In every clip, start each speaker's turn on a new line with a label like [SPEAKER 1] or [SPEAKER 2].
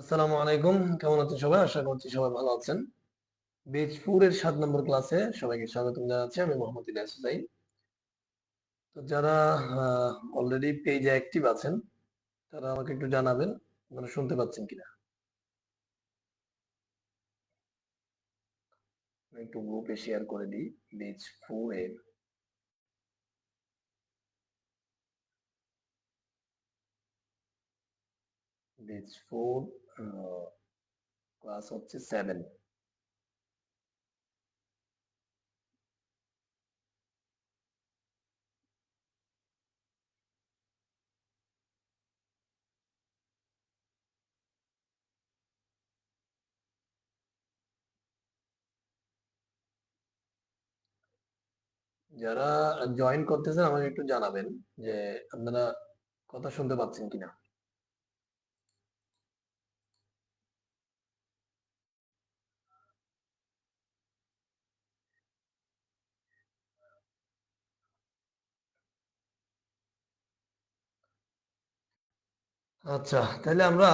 [SPEAKER 1] আসসালামু আলাইকুম, কেমন আছেন সবাই? আশা করছি সবাই ভালো আছেন। বেজ 4 এর 7 নম্বর ক্লাসে সবাইকে স্বাগতম জানাচ্ছি। আমি মোহাম্মদ ইলিয়াস হুসাইন। তো যারা অলরেডি পেজে অ্যাক্টিভ আছেন, তারা আমাকে একটু জানাবেন আপনারা শুনতে পাচ্ছেন কিনা। আমি একটু গ্রুপে শেয়ার করে দিই। বেজ 4 এর বেজ 4 ক্লাস হচ্ছে 7। যারা জয়েন করতেছেন আমাকে একটু জানাবেন যে আপনারা কথা শুনতে পাচ্ছেন কিনা। আচ্ছা, তাহলে আমরা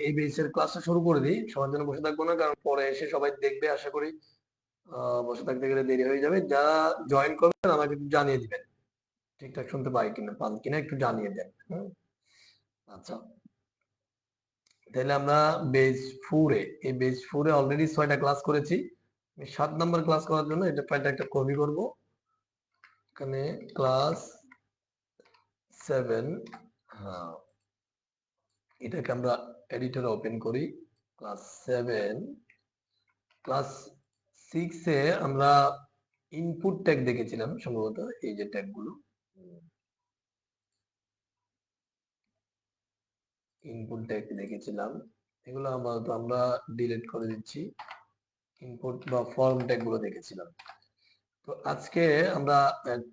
[SPEAKER 1] এই বেসের ক্লাসটা শুরু করে দিই। সবার জন্য বসে থাকবো না, কারণ পরে এসে সবাই দেখবে। আশা করি বসে থাকতে গেলে দেরি হয়ে যাবে। যারা জয়েন করবেন আমাকে একটু জানিয়ে দিবেন ঠিকঠাক শুনতে পান কিনা একটু জানিয়ে দেন। আচ্ছা, তাহলে আমরা বেস 4 এ এই বেস 4 এ অলরেডি 6টা ক্লাস করেছি। আমি 7 নাম্বার ক্লাস করার জন্য এটা ফাইলটা একটা কপি করব। এখানে ক্লাস 7, হ্যাঁ, এটাকে আমরা এডিটরে ওপেন করি। ক্লাস 7, ক্লাস 6 এ আমরা ইনপুট ট্যাগ দেখেছিলাম সম্ভবত, এই যে ট্যাগগুলো ইনপুট ট্যাগ দেখেছিলাম, এগুলো আপাতত আমরা ডিলিট করে দিচ্ছি। ইনপুট বা ফর্ম ট্যাগ গুলো দেখেছিলাম। তো আজকে আমরা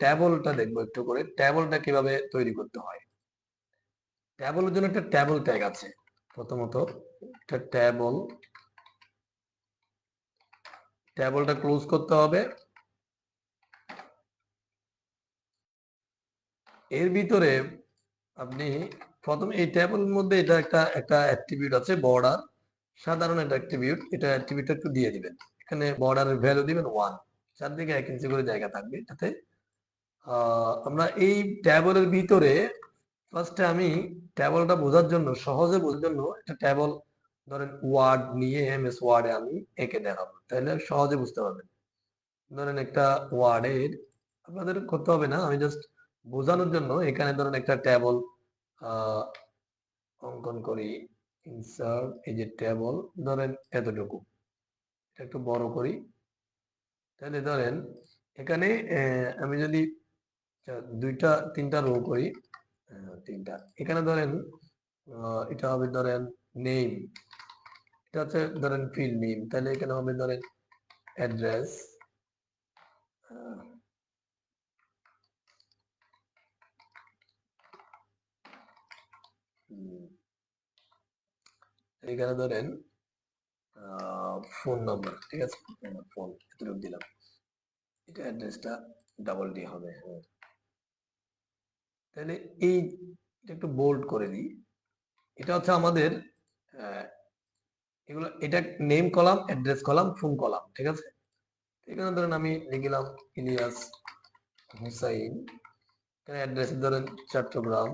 [SPEAKER 1] ট্যাবলটা দেখবো একটু করে, ট্যাবলটা কিভাবে তৈরি করতে হয়। ট্যাবলের জন্য একটা ট্যাবল ট্যাগ আছে। প্রথমত একটা ট্যাবলটা ক্লোজ করতে হবে। এর ভিতরে আপনি প্রথম এই ট্যাবলের মধ্যে এটা একটা একটা অ্যাট্রিবিউট আছে বর্ডার, সাধারণ একটা অ্যাট্রিবিউট। এটা অ্যাট্রিবিউটটা একটু দিয়ে দিবেন। এখানে বর্ডারের ভ্যালু দিবেন 1, চারদিকে 1 ইঞ্চি করে জায়গা থাকবে এটাতে। আমরা এই ট্যাবলের ভিতরে ফার্স্টে আমি ট্যাবলটা বোঝার জন্য, সহজে বোঝার জন্য একটা ট্যাবল ধরেন ওয়ার্ড নিয়ে এমএস ওয়ার্ডে আমি এঁকে দেখাবো, তাহলে সহজে বুঝতে পারবেন। ধরেন একটা ওয়ার্ডের, আপনাদের করতে হবে না, আমি জাস্ট বোঝানোর জন্য এখানে ধরেন একটা ট্যাবল অঙ্কন করি। ইনসার্ট, এই যে ট্যাবল ধরেন এতটুকু, এটা একটু বড় করি। তাহলে ধরেন এখানে আমি যদি দুইটা তিনটা রো করি, তিনটা, এখানে ধরেন এটা হবে ধরেন নেম, এটা হচ্ছে ধরেন ফিল্ড নেম, তাহলে এখানে হবে ধরেন অ্যাড্রেস, এখানে ধরেন ফোন নাম্বার, ঠিক আছে, ফোন এতটুকু দিলাম। এটা অ্যাড্রেসটা ডাবল ডি হবে। হ্যাঁ, তাহলে এই একটু বোল্ড করে দিই। এটা হচ্ছে আমাদের এগুলো, এটা name column, address column, phone column, ঠিক আছে। এখানে ধরেন আমি লিখলাম ইলিয়াস হুসাইন, এখানে অ্যাড্রেস ধরেন চট্টগ্রাম,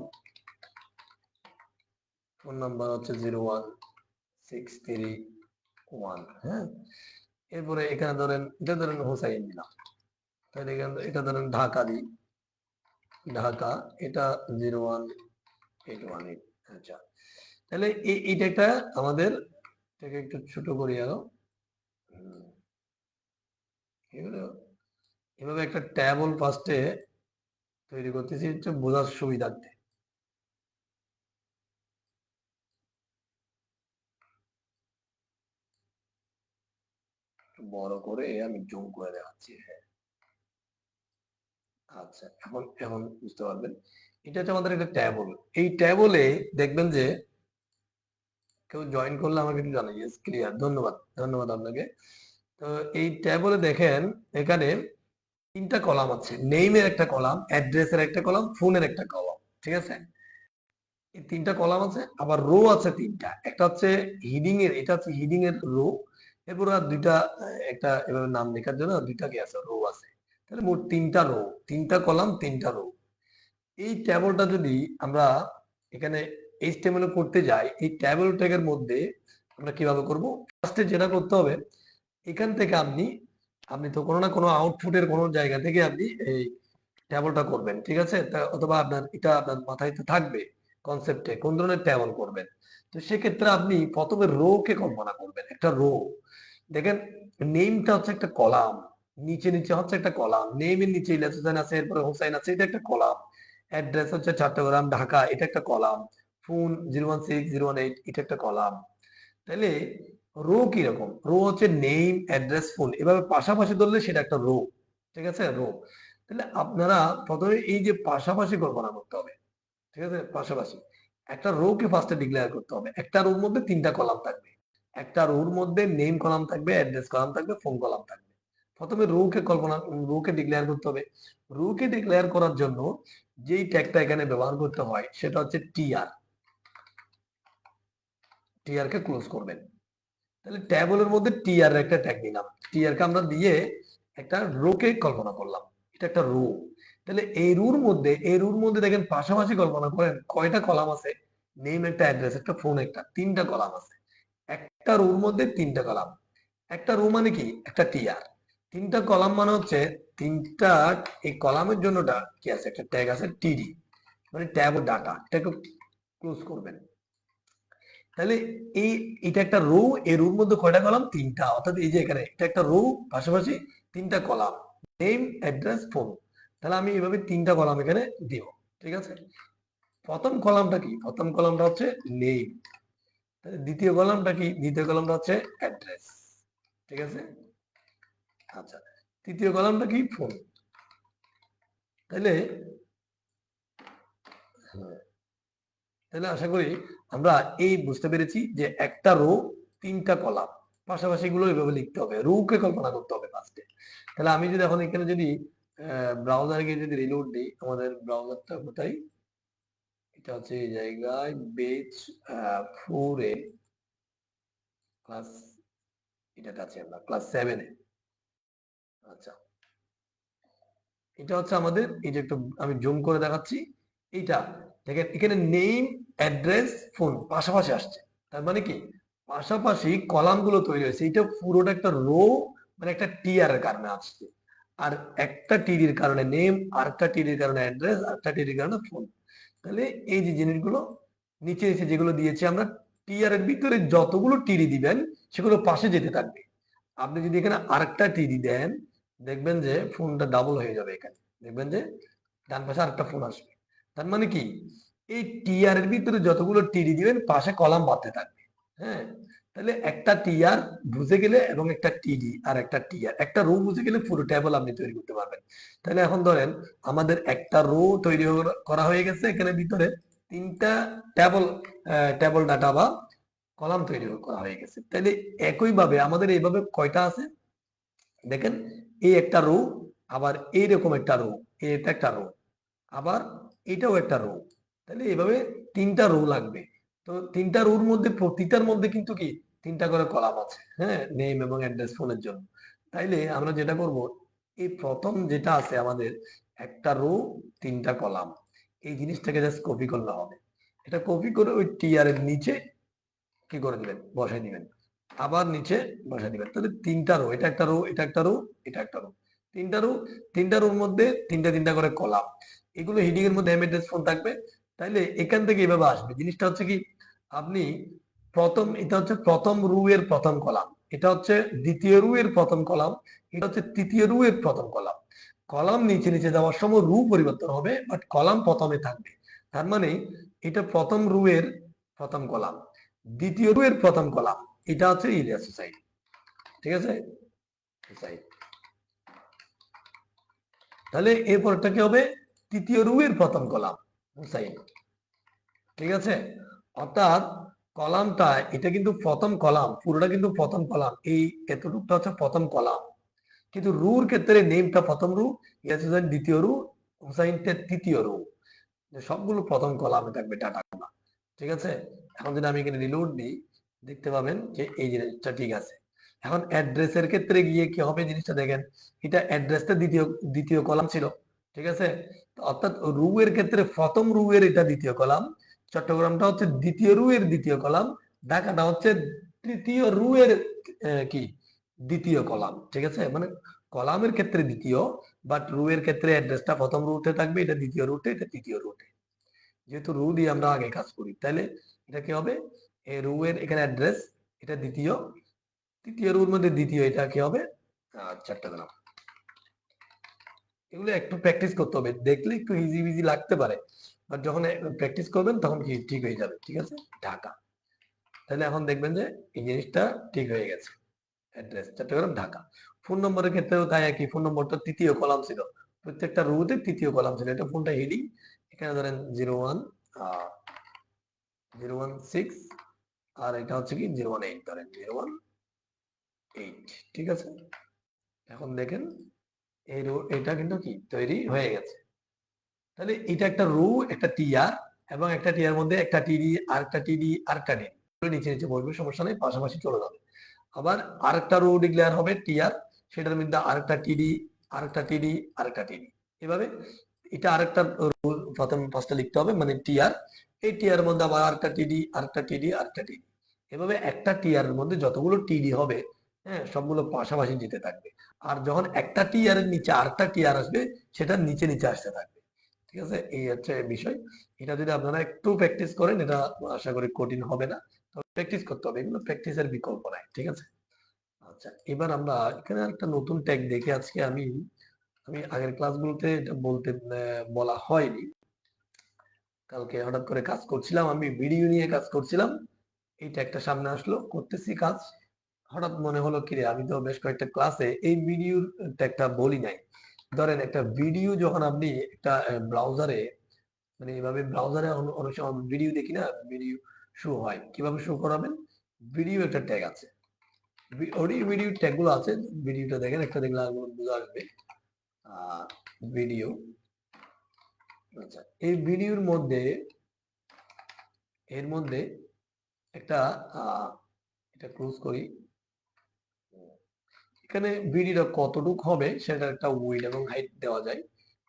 [SPEAKER 1] ফোন নাম্বার হচ্ছে 01631। হ্যাঁ, এরপরে এখানে ধরেন এটা ধরেন হুসাইন দিলাম, তাহলে এখানে এটা ধরেন ঢাকা দিই, ঢাকা, এটা 01818। আচ্ছা, তাহলে এইটা একটা আমাদের, এটাকে একটু ছোট করি আরো। এগুলো এভাবে একটা ট্যাবল ফার্স্টে তৈরি করতেছি হচ্ছে বোঝার সুবিধার্থে। বড় করে আমি জুম করে দেখাচ্ছি। হ্যাঁ, আচ্ছা, এখন এখন বুঝতে পারবেন। এটা হচ্ছে আমাদের একটা ট্যাবল। এই ট্যাবলে দেখবেন যে কেউ জয়েন করলে আমাকে একটু জানাই। ইয়েস, ক্লিয়ার, ধন্যবাদ, ধন্যবাদ আপনাকে। তো এই ট্যাবলে দেখেন এখানে তিনটা কলাম আছে, নেইমের একটা কলাম, অ্যাড্রেসের একটা কলাম, ফোনের একটা কলাম, ঠিক আছে। এই তিনটা কলাম আছে, আবার রো আছে তিনটা। একটা হচ্ছে হিডিং এর, এটা হচ্ছে হিডিং এর রো, এরপর আর দুইটা একটা এভাবে নাম লেখার জন্য দুইটা কি আছে, রো আছে। তাহলে মোট তিনটা রো, তিনটা কলাম, তিনটা রো। এই ট্যাবলটা যদি আমরা এখানে এইচটিএমএল করতে যাই, এই ট্যাবল ট্যাগের মধ্যে আমরা কিভাবে করব? ফার্স্টে যেটা করতে হবে, এখান থেকে আপনি আপনি তো কোনো না কোনো আউটপুটের কোনো জায়গা থেকে আপনি এই ট্যাবলটা করবেন, ঠিক আছে? অথবা আপনার এটা আপনার মাথায় তো থাকবে কনসেপ্টে কোন ধরনের ট্যাবল করবেন। তো সেক্ষেত্রে আপনি প্রথমে রো কে কল্পনা করবেন, একটা রো। দেখেন, নেমটা হচ্ছে একটা কলাম, নিচে নিচে হচ্ছে একটা কলাম, নেমের নিচে ইলিয়াস হোসেন আছে, এরপরে হোসাইন আছে, এটা একটা কলাম। অ্যাড্রেস হচ্ছে চট্টগ্রাম, ঢাকা, এটা একটা কলাম। ফোন 016 018, এটা একটা কলাম। তাহলে রো কিরকম? রো হচ্ছে নেম, অ্যাড্রেস, ফোন, এভাবে পাশাপাশি ধরলে সেটা একটা রো, ঠিক আছে? রো। তাহলে আপনারা প্রথমে এই যে পাশাপাশি কল্পনা করতে হবে, ঠিক আছে? পাশাপাশি একটা রো কে ফার্স্টে ডিক্লেয়ার করতে হবে। একটা রোর মধ্যে তিনটা কলাম থাকবে, একটা রোর মধ্যে নেম কলাম থাকবে, অ্যাড্রেস কলাম থাকবে, ফোন কলাম থাকবে। প্রথমে রো কে ডিক্লেয়ার করতে হবে। রো কে ডিক্লেয়ার করার জন্য যেই ট্যাগটা এখানে ব্যবহার করতে হয় সেটা হচ্ছে টিআর। টিআর কে ক্লোজ করবেন। তাহলে ট্যাবলের মধ্যে টিআর একটা ট্যাগ দিলাম, টিআর কে আমরা দিয়ে একটা রো কে কল্পনা করলাম, এটা একটা রো। তাহলে এই রুর মধ্যে দেখেন পাশাপাশি কল্পনা করেন কয়টা কলাম আছে? নেম একটা, অ্যাড্রেস একটা, ফোন একটা, তিনটা কলাম আছে। একটা রুর মধ্যে তিনটা কলাম। একটা রো মানে কি? একটা টিআর। তিনটা কলাম মানে হচ্ছে তিনটা, এই কলামের জন্যটা কি আছে? একটা ট্যাগ আছে টিডি, মানে ট্যাব ডাটা, এটাকে ক্লোজ করবেন। তাহলে এই এটা একটা রো, এই রোর মধ্যে কয়টা কলাম? তিনটা। অর্থাৎ এই যে এখানে এটা একটা রো, পাশাপাশি তিনটা কলাম, নেম, অ্যাড্রেস, ফোন। তাহলে আমি এভাবে তিনটা কলাম এখানে দিব, ঠিক আছে? প্রথম কলামটা কি? প্রথম কলামটা হচ্ছে নেম। দ্বিতীয় কলামটা কি? দ্বিতীয় কলামটা হচ্ছে অ্যাড্রেস, ঠিক আছে? আচ্ছা, তৃতীয় কলামটা কি? ফোন। তাহলে তাহলে আশা করি আমরা এই বুঝতে পেরেছি যে একটা রো, তিনটা কলাম, পাশাপাশি গুলো এভাবে লিখতে হবে, রো কে কল্পনা করতে হবে ফার্স্টে। তাহলে আমি যদি এখন এখানে যদি ব্রাউজারে গিয়ে যদি রিলোড দিই, আমাদের ব্রাউজারটা কোথায়? এটা হচ্ছে এই জায়গায় বেজ 4 এ, ক্লাস, এটাতে আছি আমরা ক্লাস 7-এ। আচ্ছা, এটা হচ্ছে আমাদের, এই যে একটু আমি জুম করে দেখাচ্ছি, এইটা দেখেন এখানে নেম, অ্যাড্রেস, ফোন পাশাপাশি আসছে। তার মানে কি? পাশাপাশি কলাম গুলো তৈরি হয়েছে, এটা পুরোটা একটা রো, মানে একটা টিআর এর কারণে আসছে। আর একটা টিডির কারণে নেম, আর একটা টিডির কারণে অ্যাড্রেস, আর একটা টিডির কারণে ফোন। তাহলে এই যে জিনিসগুলো নিচে নিচে যেগুলো দিয়েছি আমরা, টিআর এর ভিতরে যতগুলো টিডি দিবেন সেগুলো পাশে যেতে থাকবে। আপনি যদি এখানে আরেকটা টিডি দেন, দেখবেন যে ফোনটা ডাবল হয়ে যাবে। এখানে দেখবেন যে ডান পাশে আরেকটা ফোন আসবে। তার মানে কি? এই টিআর এর ভিতরে যতগুলো টিডি দিবেন পাশে কলাম বাড়তে থাকবে। হ্যাঁ, তাহলে একটা টিআর বুঝে গেলে এবং একটা টিডি আর একটা টিআর, একটা রো বুঝে গেলে পুরো টেবল আপনি তৈরি করতে পারবেন। তাহলে এখন ধরেন আমাদের একটা রো তৈরি করা হয়ে গেছে, এখানে ভিতরে তিনটা টেবল টেবল ডাটা বা কলাম তৈরি করা হয়ে গেছে। তাহলে একইভাবে আমাদের এইভাবে কয়টা আছে দেখেন, এই একটা রো, আবার এইরকম একটা রো, এটা একটা রো, আবার এটাও একটা রো। তাহলে এইভাবে তিনটা রো লাগবে। তো তিনটা রোর মধ্যে প্রতিটার মধ্যে কিন্তু কি তিনটা করে কলাম আছে, হ্যাঁ, নেম এবং অ্যাড্রেস, ফোনের জন্য। তাইলে আমরা যেটা করব, এই প্রথম যেটা আছে আমাদের, একটা রো, তিনটা কলাম, এই জিনিসটাকে জাস্ট কপি করলে হবে। এটা কপি করে ওই টিআর এর নিচে কি করে দিবেন? বসাই দিবেন। আবার নিচে বসাই দিবেন। তাহলে তিনটা রো, এটা একটা রো, এটা একটা রো, এটা একটা রো, তিনটা রো। তিনটা রোর মধ্যে তিনটা তিনটা করে কলাম, এগুলো হেডিং এর মধ্যে এমএডএস ফোন থাকবে। তাইলে এখান থেকে এভাবে আসবে। জিনিসটা হচ্ছে কি, আপনি প্রথম, এটা হচ্ছে প্রথম রো এর প্রথম কলাম, এটা হচ্ছে দ্বিতীয় রো এর প্রথম কলাম, এটা হচ্ছে তৃতীয় রো এর প্রথম কলাম। কলাম নিচে নিচে যাওয়ার সময় রো পরিবর্তন হবে, বাট কলাম প্রথমে থাকবে। তার মানে এটা প্রথম রো এর প্রথম কলাম, দ্বিতীয় রো এর প্রথম কলাম, এটা হচ্ছে ইলিয়াস সোসাইটি, ঠিক আছে? সোসাইটি। তাহলে এরপরটা কি হবে? তৃতীয় রো এর প্রথম কলাম, হুসাইন, ঠিক আছে? অর্থাৎ কলামটা, এটা কিন্তু প্রথম কলাম, পুরোটা কিন্তু প্রথম কলাম, এই এতটুকটা হচ্ছে প্রথম কলাম। কিন্তু রুর ক্ষেত্রে নেমটা প্রথম রু, ইলিয়াস হোসেন দ্বিতীয় রু, হুসাইনটা তৃতীয় রু, সবগুলো প্রথম কলামে থাকবে ডাটা। ঠিক আছে? এখন যদি আমি এখানে রিলোড দিই, দেখতে পাবেন যে এই জিনিসটা ঠিক আছে। এখন অ্যাড্রেসের ক্ষেত্রে গিয়ে কি হবে জিনিসটা দেখেন, এটা অ্যাড্রেসটা দ্বিতীয় কলাম ছিল, ঠিক আছে? অর্থাৎ রু এর ক্ষেত্রে প্রথম রু এর এটা দ্বিতীয় কলাম, চট্টগ্রামটা হচ্ছে দ্বিতীয় রু এর দ্বিতীয় কলাম, ঢাকাটা হচ্ছে তৃতীয় রু এর কি দ্বিতীয় কলাম, ঠিক আছে? মানে কলামের ক্ষেত্রে দ্বিতীয়, বাট রু এর ক্ষেত্রে অ্যাড্রেসটা প্রথম রুটে থাকবে, এটা দ্বিতীয় রুটে, এটা তৃতীয় রুটে। যেহেতু রু দিয়ে আমরা আগে কাজ করি, তাহলে এটা কি হবে, এই রু এর এখানে অ্যাড্রেস, এটা তৃতীয় রুর মধ্যে দ্বিতীয়, এটা কি হবে চট্টগ্রাম। এগুলো একটু প্র্যাকটিস করতে হবে, দেখলে একটু ইজি ইজি লাগতে পারে, বাট যখন প্র্যাকটিস করবেন তখন কি ঠিক হয়ে যাবে, ঠিক আছে? ঢাকা, তাহলে এখন দেখবেন যে এই জিনিসটা ঠিক হয়ে গেছে, অ্যাড্রেস চট্টগ্রাম ঢাকা। ফোন নম্বরের ক্ষেত্রেও তাই একই, ফোন নম্বরটা তৃতীয় কলাম ছিল, প্রত্যেকটা রুতে তৃতীয় কলাম ছিল, এটা ফোনটা হেডিং, এখানে ধরেন 016 আর এটা হচ্ছে কি 018, ধরেন 018, ঠিক আছে? এখন দেখেন এই রো এটা কিন্তু কি তৈরি হয়ে গেছে। তাহলে এটা একটা রো, একটা টিআর, এবং একটা টিআর মধ্যে একটা টিডি, আরেকটা টিডি, আরেকটা ডি, নিচে নিচে বসবে, সমস্যা নেই, পাশাপাশি চলে যাবে। আবার আরেকটা রো ডিক্লেয়ার হবে টিআর, সেটার মধ্যে আরেকটা টিডি, আরেকটা টিডি, আরেকটা টিডি, এভাবে এটা আরেকটা রো প্রথম পাঁচটা লিখতে হবে, মানে টিআর, এই টিআর মধ্যে আবার আরেকটা টিডি, আরেকটা টিডি, আরেকটা টিডি, এভাবে একটা টিআর এর মধ্যে যতগুলো টিডি হবে, হ্যাঁ, সবগুলো পাশাপাশি যেতে থাকবে। আর যখন একটা টিআর এর নিচে আরেকটা টিআর আসবে, সেটা নিচে নিচে আসতে থাকবে, ঠিক আছে? এই হচ্ছে বিষয়। এটা যদি আপনারা একটু প্র্যাকটিস করেন, এটা আশা করি কঠিন হবে না, তবে প্র্যাকটিস করতে হবে, এগুলো প্র্যাকটিসের বিকল্প নাই, ঠিক আছে? আচ্ছা, এবার আমরা এখানে একটা নতুন ট্যাগ দেখে আজকে আমি আমি আগের ক্লাসগুলোতে এটা বলা হয়নি। কালকে হঠাৎ করে কাজ করছিলাম, আমি ভিডিও নিয়ে কাজ করছিলাম, এই ট্যাগটা সামনে আসলো, করতেছি কাজ, হঠাৎ মনে হলো কিরে আমি তো বেশ কয়েকটা ক্লাসে এই ভিডিওর ট্যাগটা বলি নাই। ধরেন একটা ভিডিও যখন আপনি একটা ব্রাউজারে, মানে এইভাবে ব্রাউজারে অনেক সময় ভিডিও দেখি না, ভিডিও শো হয়, কিভাবে শো করাবেন, ভিডিও একটা ট্যাগ আছে, অডিও ভিডিও ট্যাগ গুলো আছে, ভিডিওটা দেখেন, একটা দেখলে আগুন বুঝে আসবে। ভিডিও, আচ্ছা, এই ভিডিওর মধ্যে এর মধ্যে একটা এটা ক্লোজ করি, এখানে ভিডিওটা কতটুক হবে সেটা একটা উইড এবং হাইট দেওয়া যায়,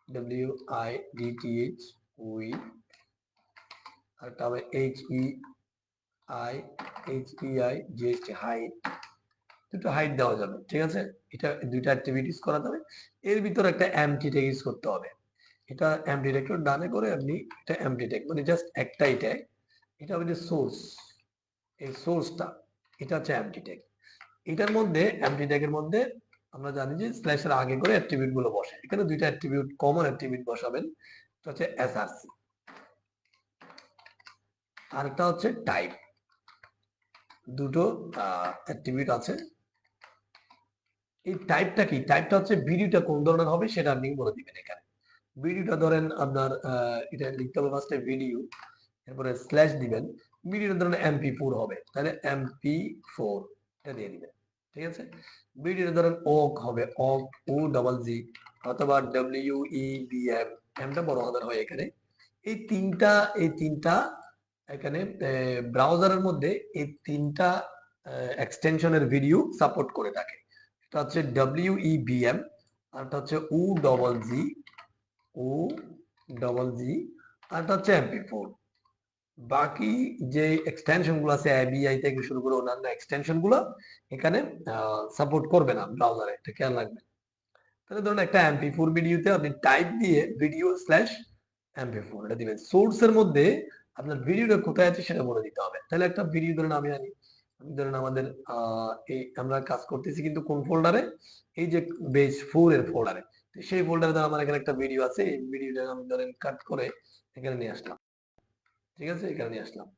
[SPEAKER 1] WIDTH উইড, আর একটা হবে HEI হাইট, দুটো হাইট দেওয়া যাবে, ঠিক আছে? এটা দুইটা অ্যাক্টিভিটিস করা যাবে। এর ভিতর একটা এমটি ট্যাগ ইউজ করতে হবে, এটা এমটি ট্যাগ ডানে করে আপনি, এটা এমটি ট্যাগ মানে জাস্ট একটাই ট্যাগ, এটা হবে যে সোর্স, এই সোর্সটা, এটা হচ্ছে এমটি ট্যাগ। এটার মধ্যে এমটি ট্যাগের মধ্যে আমরা জানি যে স্ল্যাশের আগে করে অ্যাট্রিবিউট গুলো বসে, এখানে দুইটা অ্যাট্রিবিউট, কমন অ্যাট্রিবিউট বসাবেন, এটা হচ্ছে এসআরসি, আর একটা হচ্ছে টাইপ, দুটো অ্যাট্রিবিউট আছে। এই টাইপটা কি, টাইপটা হচ্ছে ভিডিওটা কোন ধরনের হবে সেটা আপনি বলে দিবেন। এখানে ভিডিওটা ধরেন আপনার এটা লিখতে হবে ফার্স্টে ভিডিও, এরপরে স্ল্যাশ দিবেন, ভিডিওটা ধরেন MP4 হবে, তাহলে MP4 এটা দিয়ে দিবেন, ঠিক আছে? ভিডিওটা ধরেন ওক হবে, ওক, OGG, অথবা WEBM, এমটা বড় হাতের হয় এখানে। এই তিনটা এখানে ব্রাউজারের মধ্যে এই তিনটা এক্সটেনশনের ভিডিও সাপোর্ট করে থাকে। এটা হচ্ছে WEBM, আর এটা হচ্ছে OGG, আর এটা হচ্ছে MP4। বাকি যে এক্সটেনশন গুলো আছে ABI থেকে শুরু করে অন্যান্য এক্সটেনশন গুলো এখানে সাপোর্ট করবে না ব্রাউজারে, এটা খেয়াল রাখবেন। তাহলে ধরুন একটা MP4 ভিডিওতে আপনি টাইপ দিয়ে ভিডিও স্ল্যাশ MP4 এটা দিবেন, সোর্সের মধ্যে আপনার ভিডিওটা কোথায় আছে সেটা বলে দিতে হবে। তাহলে একটা ভিডিও ধরুন আমি ধরুন আমাদের এই আমরা কাজ করতেছি কিন্তু কোন ফোল্ডারে, এই যে বেস 4 এর ফোল্ডারে, সেই ফোল্ডারে ধর আমার এখানে একটা ভিডিও আছে, এই ভিডিওটা আমি ধরেন কাট করে এখানে নিয়ে আসলাম, ঠিক আছে? এখানে নিয়ে আসলাম,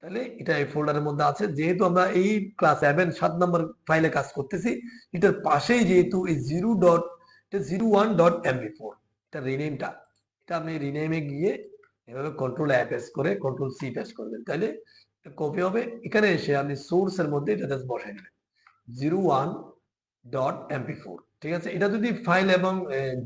[SPEAKER 1] তাহলে এটা এই ফোল্ডারের মধ্যে আছে। যেহেতু আমরা এই ক্লাস 7 নম্বর ফাইলে কাজ করতেছি, এটার পাশেই যেহেতু এই 01.mp4 এটা রিনেমটা, এটা আপনি রিনেমে গিয়ে এভাবে কন্ট্রোল করে কন্ট্রোল-C প্রেস করবেন, তাহলে কপি হবে, এখানে এসে আপনি সোর্সের মধ্যে এটা জাস্ট বসাই নেবেন 01.mp4, ঠিক আছে? এটা যদি ফাইল এবং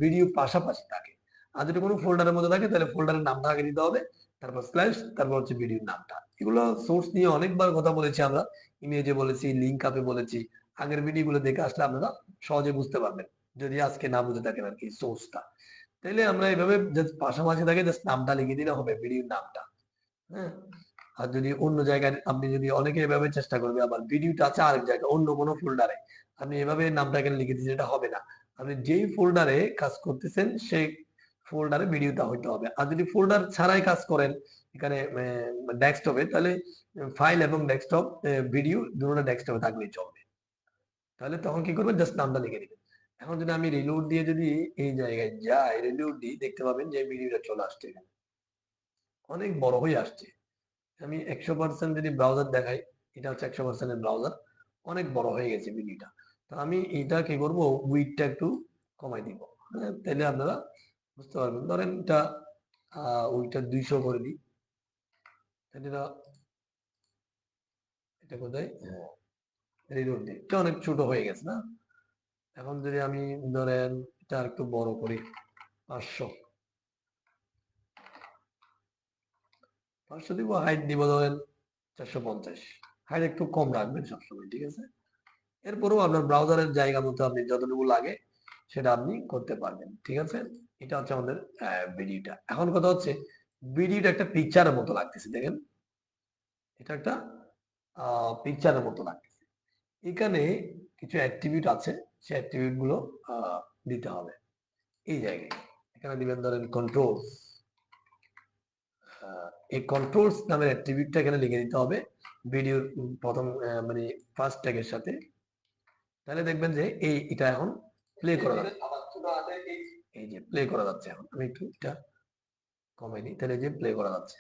[SPEAKER 1] ভিডিও পাশাপাশি থাকে, আর যদি কোনো ফোল্ডারের মধ্যে থাকে তাহলে ফোল্ডারের নামটা আগে দিতে হবে, তারপর স্ল্যাশ, তারপর হচ্ছে ভিডিওর নামটা। এগুলো সোর্স নিয়ে অনেকবার কথা বলেছি আমরা, ইমেজে বলেছি, লিঙ্ক আপে বলেছি। আগের ভিডিওগুলো দেখে আসলে আপনারা সহজে বুঝতে পারবেন, যদি আজকে না বুঝে থাকেন আর কি সোর্সটা। তাইলে আমরা এইভাবে পাশাপাশি থাকে জাস্ট নামটা লিখে দিলে হবে, ভিডিওর নামটা। হ্যাঁ, আর যদি অন্য জায়গায় আপনি যদি অনেকে এভাবে চেষ্টা করবে, আবার ভিডিওটা আছে আরেক জায়গায় অন্য কোনো ফোল্ডারে, আপনি এভাবে নামটা এখানে লিখে দিচ্ছেন, এটা হবে না। আপনি যেই ফোল্ডারে কাজ করতেছেন সেই ফোল্ডারে ভিডিওটা হইতে হবে। আর যদি ফোল্ডার ছাড়াই কাজ করেন এখানে ডেস্কটপে, তাহলে ফাইল এবং ডেস্কটপ ভিডিও দুটোটা ডেস্কটপে থাকলেই চলবে। তাহলে তখন কি করবেন, জাস্ট নামটা লিখে দিবেন। এখন যদি আমি রিলোড দিয়ে যদি এই জায়গায় যাই, রিলোড দিই, দেখতে পাবেন যে ভিডিওটা চলে আসছে, এখানে অনেক বড় হয়ে আসছে। আমি 100% যদি ব্রাউজার দেখাই, এটা হচ্ছে 100% এর ব্রাউজার, অনেক বড় হয়ে গেছে ভিডিওটা। তো আমি এটা কি করব, উইডথটা একটু কমাই দিব। হ্যাঁ, তাহলে আপনারা বুঝতে পারবেন। ধরেন এটা উইডথটা 200 করে দিই, তাহলে এটা কোথায়, রিলোড দিই, এটা অনেক ছোট হয়ে গেছে না। এখন যদি আমি ধরেন এটা একটু বড় করি, 500 দিব, হাইট দিব ধরেন 450, হাইট একটু কম রাখবেন সবসময়, ঠিক আছে। এরপরেও আপনার ব্রাউজারের জায়গা মতো আপনি যতটুকু লাগে সেটা আপনি করতে পারবেন, ঠিক আছে। এটা হচ্ছে আমাদের ভিডিওটা। এখন কথা হচ্ছে ভিডিওটা একটা পিকচারের মতো লাগতেছে, দেখেন এটা একটা পিকচারের মতো লাগতেছে। এখানে কিছু অ্যাট্রিবিউট আছে, সেই অ্যাট্রিবিউট গুলো দিতে হবে এই জায়গায়। এখানে দিবেন ধরেন কন্ট্রোলস, এই কন্ট্রোলস নামের অ্যাট্রিবিউটটা এখানে লিখে দিতে হবে ভিডিওর প্রথম মানে ফার্স্ট ট্যাগের সাথে। তাহলে দেখবেন যে এটা এখন প্লে করা যাচ্ছে, এই যে প্লে করা যাচ্ছে। এখন আমি একটু এটা কমাই দিই, তাহলে যে প্লে করা যাচ্ছে,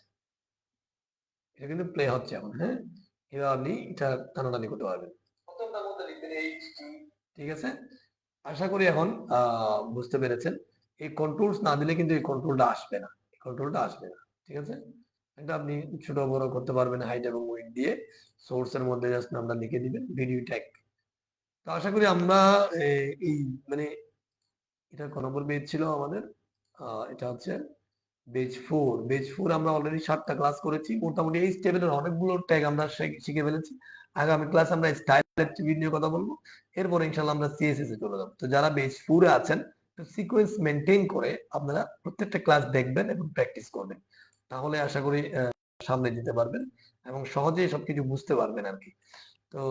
[SPEAKER 1] এটা কিন্তু প্লে হচ্ছে এখন। হ্যাঁ, এবার আপনি এটা টানাটানি করতে পারবেন, ঠিক আছে। আশা করি এখন বুঝতে পেরেছেন। এই কন্ট্রোলস না দিলে কিন্তু এই কন্ট্রোলটা আসবে না, কন্ট্রোলটা আসবে না, ঠিক আছে। এটা আপনি ছোট বড় করতে পারবেন হাইট এবং উইডথ দিয়ে। সোর্সের মধ্যে জাস্ট নামটা লিখে দিবেন, ভিডিও ট্যাগ। তো আশা করি আমরা এই মানে এটা কোন নম্বর পেজ ছিল আমাদের, এটা হচ্ছে বেজ 4 আমরা অলরেডি 7টা ক্লাস করেছি। মোটামুটি এই স্টেপের অনেকগুলো ট্যাগ আমরা শিখে ফেলেছি। আগামী ক্লাস আমরা স্টাইল অ্যাট্রিবিউট নিয়ে কথা বলবো, এরপর ইনশাআল্লাহ আমরা সিএসএস এ চলে যাব। তো যারা বেজ 4 এ আছেন, সিকোয়েন্স মেনটেন করে আপনারা প্রত্যেকটা ক্লাস দেখবেন এবং প্র্যাকটিস করবেন, তাহলে আশা করি সামনে যেতে পারবেন এবং সহজেই সবকিছু বুঝতে পারবেন আর কি। তো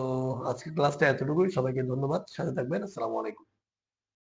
[SPEAKER 1] আজকের ক্লাসটা এতটুকুই। সবাইকে ধন্যবাদ, সাথে থাকবেন। আসসালামু আলাইকুম।